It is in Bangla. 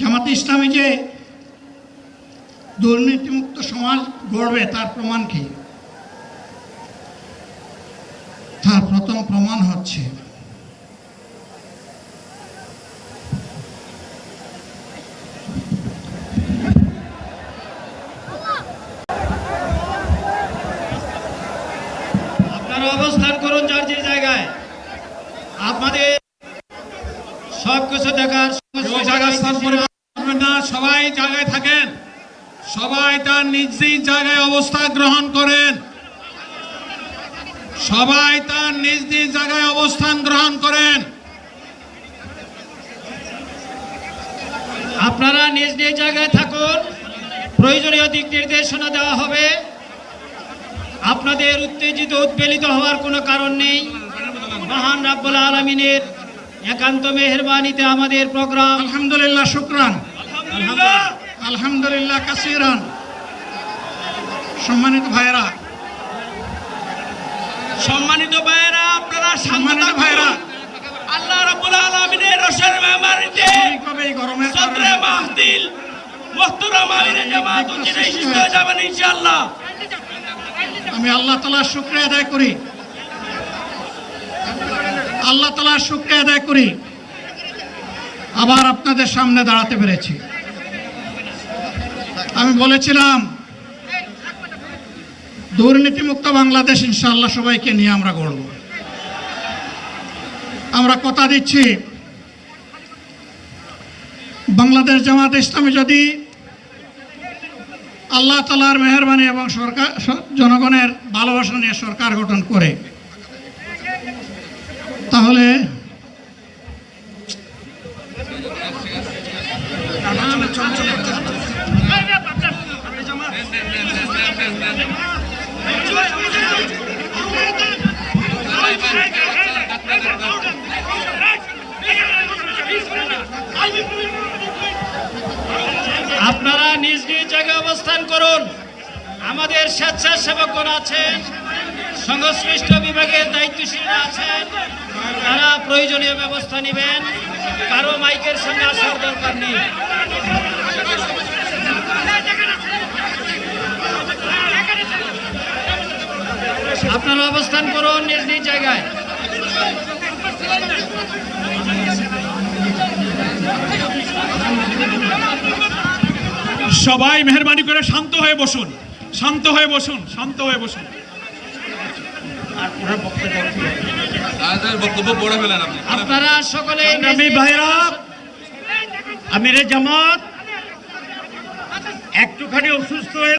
জামাতে ইসলামী যে দুর্নীতিমুক্ত সমাজ গড়বে তার প্রমাণ কি? তার প্রথম প্রমাণ হচ্ছে আপনারা অবস্থান করুন যার যে জায়গায়। আপনাদের সবকিছু দেখার সবাই জায়গায় থাকেন, সবাই তার নিজ নিজ জায়গায় অবস্থান গ্রহণ করেন, সবাই তার নিজ নিজ জায়গায় অবস্থান গ্রহণ করেন। আপনারা নিজ নিজ জায়গায় থাকুন, প্রয়োজনীয় দিক নির্দেশনা দেওয়া হবে। আপনাদের উত্তেজিত উদ্বেলিত হওয়ার কোনো কারণ নেই। মহান রাব্বুল আলামিনের একান্ত মেহেরবানিতে আমাদের প্রোগ্রাম আলহামদুলিল্লাহ, শুকরান, আলহামদুলিল্লাহ কাসিরান। সম্মানিত ভাইরা, আপনারা সম্মানিত ভাইরা, আল্লাহ রাব্বুল আলামিনের রসের মেহমানিতে এই গরমের সদরে মাহদিল মুহতারাম আমিরে জামাত উজিরে সুস্থ হয়ে যাবেন ইনশাআল্লাহ। আমি আল্লাহ তাআলার শুকরিয়া আদায় করি, আল্লাহ তাআলার শুকরিয়া আদায় করি আবার আপনাদের সামনে দাঁড়াতে পেরেছি। আমি বলেছিলাম দুর্নীতিমুক্ত বাংলাদেশ ইনশাআল্লাহ সবাইকে নিয়ে আমরা গড়ব। আমরা কথা দিচ্ছি, বাংলাদেশ জামাত ইসলামী যদি আল্লাহ তাআলার মেহেরবানি এবং সরকার জনগণের ভালোবাসা নিয়ে সরকার গঠন করে, তাহলে আপনারা নিজ নিজ জায়গায় অবস্থান করুন। আমাদের স্বেচ্ছাসেবকগণ আছেন, সংশ্লিষ্ট বিভাগের দায়িত্বশীলরা আছেন, তারা প্রয়োজনীয় ব্যবস্থা নেবেন। কারো মাইকের সঙ্গে আসার দরকার নেই। আপনারা অবস্থান করুন নিজ নিজ জায়গায়। সবাই মেহেরবানি করে শান্ত হয়ে বসুন, শান্ত হয়ে বসুন, শান্ত হয়ে বসুন। আপনারা সকলে ভাইরা, আমিরে জামাত একটুখানি অসুস্থ হয়ে